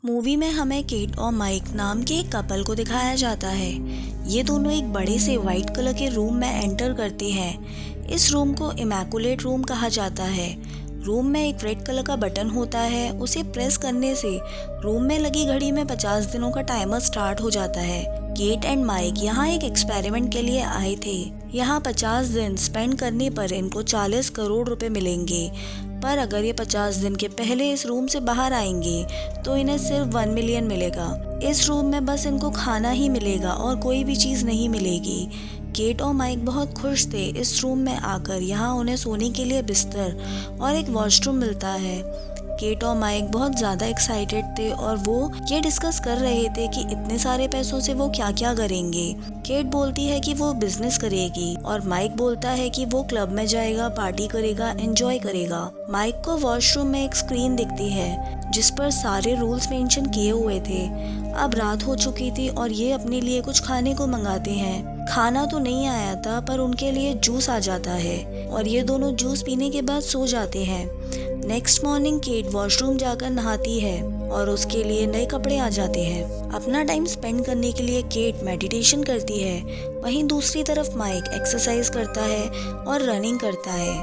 Movie में हमें cat और माइक नाम के एक कपल को दिखाया जाता है। ये दोनों एक बड़े से वाइट कलर के रूम में एंटर करते हैं। इस रूम को इमैकुलेट रूम कहा जाता है। रूम में एक रेड कलर का बटन होता है, उसे प्रेस करने से रूम में लगी घड़ी में 50 दिनों का टाइमर स्टार्ट हो जाता है। केट एंड माइक यहाँ एक एक्सपेरिमेंट के लिए आए थे। यहाँ 50 दिन स्पेंड करने पर इनको 40 करोड़ रुपए मिलेंगे, पर अगर ये 50 दिन के पहले इस रूम से बाहर आएंगे तो इन्हें सिर्फ 1 मिलियन मिलेगा। इस रूम में बस इनको खाना ही मिलेगा और कोई भी चीज़ नहीं मिलेगी। केट और माइक बहुत खुश थे इस रूम में आकर। यहाँ उन्हें सोने के लिए बिस्तर और एक वॉशरूम मिलता है। केट और माइक बहुत ज़्यादा एक्साइटेड थे और वो ये डिस्कस कर रहे थे कि इतने सारे पैसों से वो क्या क्या करेंगे। केट बोलती है कि वो बिजनेस करेगी और माइक बोलता है कि वो क्लब में जाएगा, पार्टी करेगा, एंजॉय करेगा। माइक को वॉशरूम में एक स्क्रीन दिखती है जिस पर सारे रूल्स मेंशन किए हुए थे। अब रात हो चुकी थी और ये अपने लिए कुछ खाने को मंगाते हैं। खाना तो नहीं आया था पर उनके लिए जूस आ जाता है और ये दोनों जूस पीने के बाद सो जाते हैं। नेक्स्ट मॉर्निंग केट वॉशरूम जाकर नहाती है और उसके लिए नए कपड़े आ जाते हैं। अपना टाइम स्पेंड करने के लिए केट मेडिटेशन करती है, वहीं दूसरी तरफ माइक एक्सरसाइज करता है और रनिंग करता है।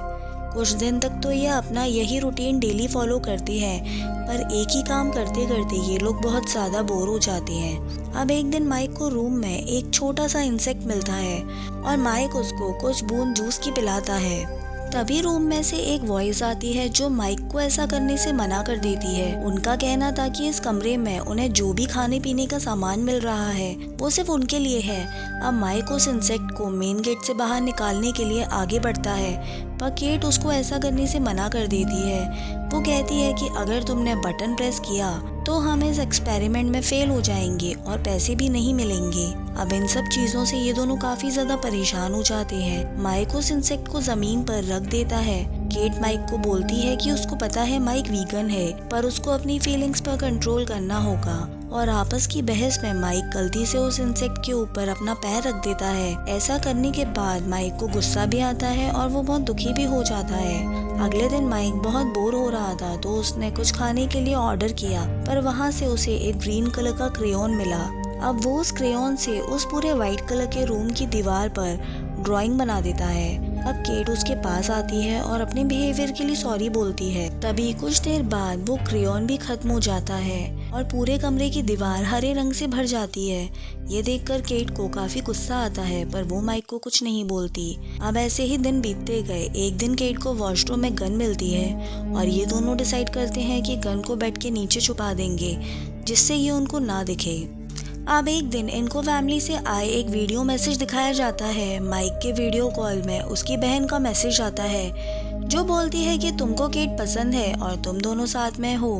कुछ दिन तक तो ये अपना यही रूटीन डेली फॉलो करते हैं, पर एक ही काम करते करते ये लोग बहुत ज़्यादा बोर हो जाते हैं। अब एक दिन माइक को रूम में एक छोटा सा इंसेक्ट मिलता है और माइक उसको कुछ बूंद जूस की पिलाता है। तभी रूम में से एक वॉइस आती है जो माइक को ऐसा करने से मना कर देती है। उनका कहना था कि इस कमरे में उन्हें जो भी खाने पीने का सामान मिल रहा है वो सिर्फ उनके लिए है। अब माइक उस इंसेक्ट को मेन गेट से बाहर निकालने के लिए आगे बढ़ता है, पर केट उसको ऐसा करने से मना कर देती है। वो कहती है कि अगर तुमने बटन प्रेस किया तो हम इस एक्सपेरिमेंट में फेल हो जाएंगे और पैसे भी नहीं मिलेंगे। अब इन सब चीजों से ये दोनों काफी ज्यादा परेशान हो जाते हैं। माइक उस इंसेक्ट को जमीन पर रख देता है। केट माइक को बोलती है कि उसको पता है माइक वीगन है, पर उसको अपनी फीलिंग्स पर कंट्रोल करना होगा। और आपस की बहस में माइक गलती से उस इंसेक्ट के ऊपर अपना पैर रख देता है। ऐसा करने के बाद माइक को गुस्सा भी आता है और वो बहुत दुखी भी हो जाता है। अगले दिन माइक बहुत बोर हो रहा था तो उसने कुछ खाने के लिए ऑर्डर किया, पर वहाँ से उसे एक ग्रीन कलर का क्रेयॉन मिला। अब वो उस क्रेयॉन से उस पूरे व्हाइट कलर के रूम की दीवार पर ड्राइंग बना देता है। अब केट उसके पास आती है और अपने बिहेवियर के लिए सॉरी बोलती है। तभी कुछ देर बाद वो क्रेयॉन भी खत्म हो जाता है और पूरे कमरे की दीवार हरे रंग से भर जाती है। ये देखकर केट को काफी गुस्सा आता है, पर वो माइक को कुछ नहीं बोलती। अब ऐसे ही दिन बीतते गए। एक दिन केट को वॉशरूम में गन मिलती है और ये दोनों डिसाइड करते हैं कि गन को बेड के नीचे छुपा देंगे जिससे ये उनको ना दिखे। अब एक दिन इनको फैमिली से आए एक वीडियो मैसेज दिखाया जाता है। माइक के वीडियो कॉल में उसकी बहन का मैसेज आता है जो बोलती है कि तुमको केट पसंद है और तुम दोनों साथ में हो,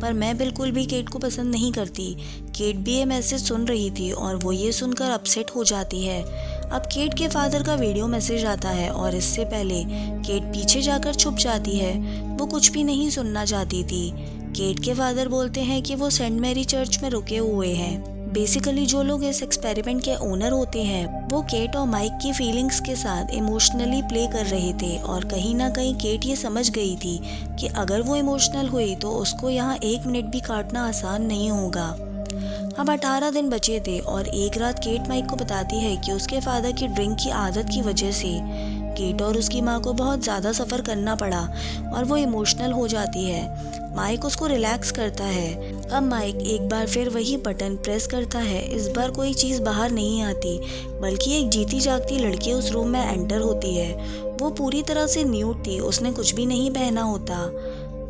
पर मैं बिल्कुल भी केट को पसंद नहीं करती। केट भी ये मैसेज सुन रही थी और वो ये सुनकर अपसेट हो जाती है। अब केट के फादर का वीडियो मैसेज आता है और इससे पहले केट पीछे जाकर छुप जाती है। वो कुछ भी नहीं सुनना चाहती थी। केट के फादर बोलते हैं कि वो सेंट मैरी चर्च में रुके हुए हैं। बेसिकली जो लोग इस एक्सपेरिमेंट के ओनर होते हैं वो केट और माइक की फीलिंग्स के साथ इमोशनली प्ले कर रहे थे और कहीं ना कहीं केट ये समझ गई थी कि अगर वो इमोशनल हुई तो उसको यहाँ 1 मिनट भी काटना आसान नहीं होगा। अब 18 दिन बचे थे और एक रात केट माइक को बताती है कि उसके फादर की ड्रिंक की आदत की वजह से केट और उसकी माँ को बहुत ज़्यादा सफ़र करना पड़ा और वो इमोशनल हो जाती है। माइक उसको रिलैक्स करता है। अब माइक एक बार फिर वही बटन प्रेस करता है। इस बार कोई चीज़ बाहर नहीं आती, बल्कि एक जीती जागती लड़की उस रूम में एंटर होती है। वो पूरी तरह से न्यूड थी, उसने कुछ भी नहीं पहना होता।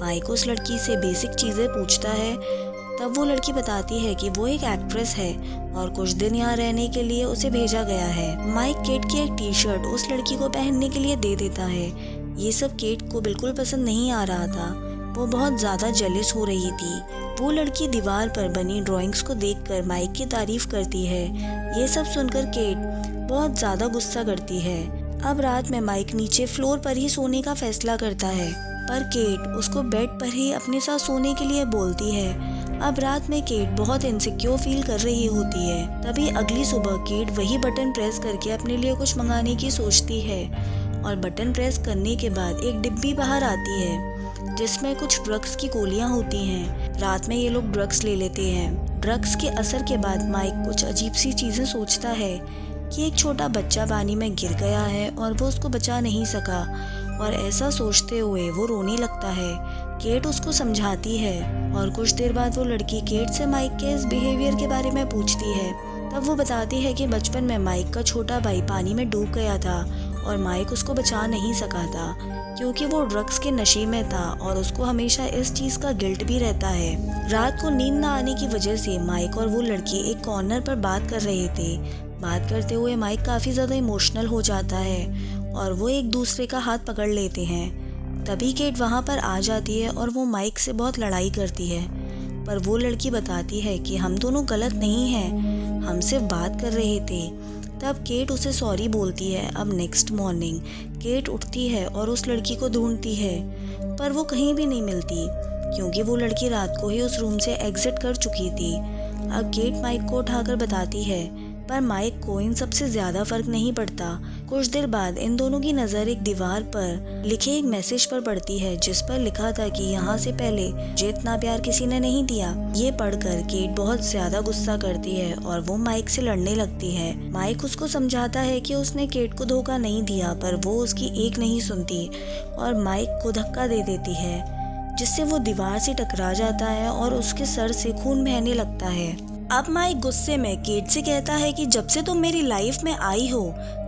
माइक उस लड़की से बेसिक चीज़ें पूछता है। तब वो लड़की बताती है कि वो एक एक्ट्रेस है और कुछ दिन यहाँ रहने के लिए उसे भेजा गया है। माइक केट की एक टी शर्ट उस लड़की को पहनने के लिए दे देता है। ये सब केट को बिल्कुल पसंद नहीं आ रहा था। वो बहुत ज़्यादा जेलस हो रही थी। वो लड़की दीवार पर बनी ड्राइंग्स को देखकर माइक की तारीफ करती है। ये सब सुनकर केट बहुत ज़्यादा गुस्सा करती है। अब रात में माइक नीचे फ्लोर पर ही सोने का फैसला करता है, पर केट उसको बेड पर ही अपने साथ सोने के लिए बोलती है। अब रात में केट बहुत इनसिक्योर फील कर रही होती है। तभी अगली सुबह केट वही बटन प्रेस करके अपने लिए कुछ मंगाने की सोचती है और बटन प्रेस करने के बाद एक डिब्बी बाहर आती है। जिसमें कुछ ड्रग्स की गोलियां होती हैं। रात में ये लोग ड्रग्स ले लेते हैं। ड्रग्स के असर के बाद माइक कुछ अजीब सी चीज़ें सोचता है कि एक छोटा बच्चा पानी में गिर गया है और वो उसको बचा नहीं सका, और ऐसा सोचते हुए वो रोने लगता है। केट उसको समझाती है और कुछ देर बाद वो लड़की केट से माइक के इस बिहेवियर के बारे में पूछती है। तब वो बताती है कि बचपन में माइक का छोटा भाई पानी में डूब गया था और माइक उसको बचा नहीं सका था क्योंकि वो ड्रग्स के नशे में था और उसको हमेशा इस चीज़ का गिल्ट भी रहता है। रात को नींद ना आने की वजह से माइक और वो लड़की एक कॉर्नर पर बात कर रहे थे। बात करते हुए माइक काफ़ी ज़्यादा इमोशनल हो जाता है और वो एक दूसरे का हाथ पकड़ लेते हैं। तभी केट वहाँ पर आ जाती है और वो माइक से बहुत लड़ाई करती है, पर वो लड़की बताती है कि हम दोनों गलत नहीं हैं, हम सिर्फ बात कर रहे थे। तब केट उसे सॉरी बोलती है। अब नेक्स्ट मॉर्निंग केट उठती है और उस लड़की को ढूंढती है, पर वो कहीं भी नहीं मिलती क्योंकि वो लड़की रात को ही उस रूम से एग्जिट कर चुकी थी। अब केट माइक को उठाकर बताती है, पर माइक को इन सबसे ज़्यादा फर्क नहीं पड़ता। कुछ देर बाद इन दोनों की नज़र एक दीवार पर लिखे एक मैसेज पर पड़ती है जिस पर लिखा था कि यहाँ से पहले मुझे इतना प्यार किसी ने नहीं दिया। ये पढ़कर केट बहुत ज़्यादा गुस्सा करती है और वो माइक से लड़ने लगती है। माइक उसको समझाता है कि उसने केट को धोखा नहीं दिया, पर वो उसकी एक नहीं सुनती और माइक को धक्का दे देती है जिससे वो दीवार से टकरा जाता है और उसके सर से खून बहने लगता है। अब माइक गुस्से में केट से कहता है कि जब से तुम मेरी लाइफ में आई हो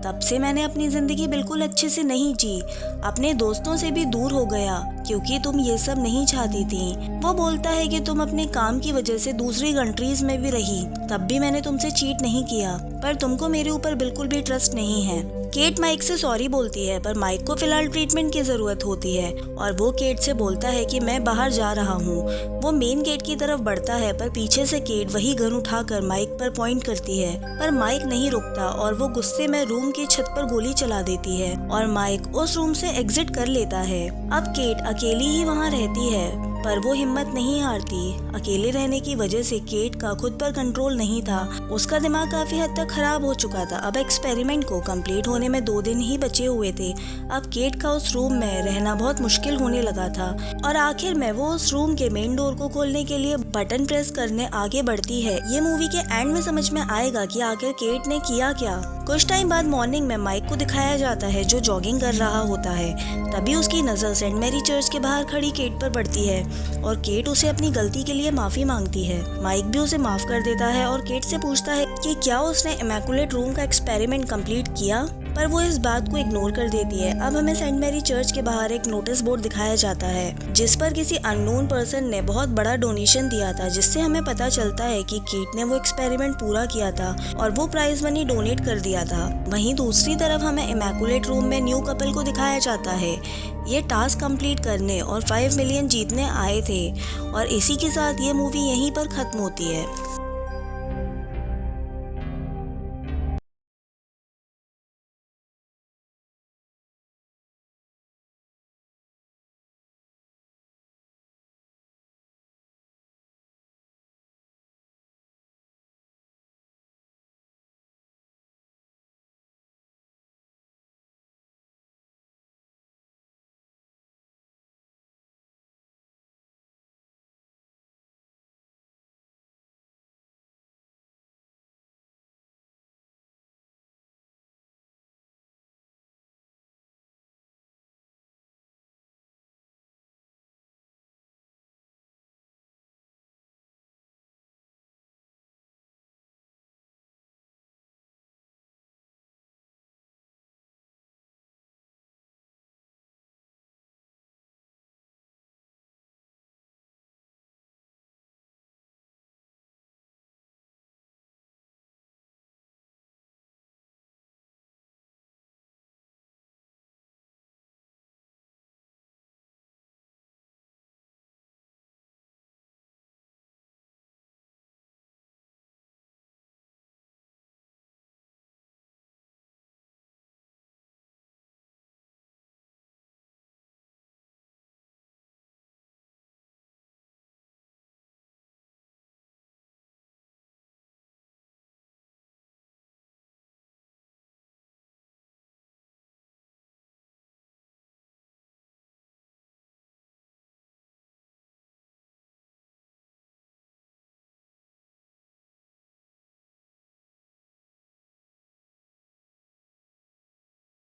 तब से मैंने अपनी ज़िंदगी बिल्कुल अच्छे से नहीं जी, अपने दोस्तों से भी दूर हो गया क्योंकि तुम ये सब नहीं चाहती थी। वो बोलता है कि तुम अपने काम की वजह से दूसरी कंट्रीज में भी रही, तब भी मैंने तुमसे चीट नहीं किया, पर तुमको मेरे ऊपर बिल्कुल भी ट्रस्ट नहीं है। केट माइक से सॉरी बोलती है, पर माइक को फिलहाल ट्रीटमेंट की ज़रूरत होती है और वो केट से बोलता है कि मैं बाहर जा रहा हूँ। वो मेन गेट की तरफ बढ़ता है, पर पीछे से केट वही गन उठाकर माइक पर पॉइंट करती है, पर माइक नहीं रुकता और वो गुस्से में रूम की छत पर गोली चला देती है और माइक उस रूम से एग्जिट कर लेता है। अब केट अकेली ही वहाँ रहती है, पर वो हिम्मत नहीं हारती। अकेले रहने की वजह से केट का खुद पर कंट्रोल नहीं था, उसका दिमाग काफी हद तक खराब हो चुका था। अब एक्सपेरिमेंट को कंप्लीट होने में 2 दिन ही बचे हुए थे। अब केट का उस रूम में रहना बहुत मुश्किल होने लगा था और आखिर में वो उस रूम के मेन डोर को खोलने के लिए बटन प्रेस करने आगे बढ़ती है। ये मूवी के एंड में समझ में आएगा कि आखिर केट ने किया क्या। कुछ टाइम बाद मॉर्निंग में माइक को दिखाया जाता है जो जॉगिंग कर रहा होता है। तभी उसकी नजर सेंट मैरी चर्च के बाहर खड़ी केट पर पड़ती है और केट उसे अपनी गलती के लिए माफी मांगती है। माइक भी उसे माफ कर देता है और केट से पूछता है कि क्या उसने इमैकुलेट रूम का एक्सपेरिमेंट कंप्लीट किया, पर वो इस बात को इग्नोर कर देती है। अब हमें सेंट मैरी चर्च के बाहर एक नोटिस बोर्ड दिखाया जाता है जिस पर किसी अननोन पर्सन ने बहुत बड़ा डोनेशन दिया था, जिससे हमें पता चलता है कि केट ने वो एक्सपेरिमेंट पूरा किया था और वो प्राइज मनी डोनेट कर दिया था। वहीं दूसरी तरफ हमें इमैकुलेट रूम में न्यू कपल को दिखाया जाता है। ये टास्क कंप्लीट करने और 5 मिलियन जीतने आए थे और इसी के साथ ये मूवी यहीं पर खत्म होती है।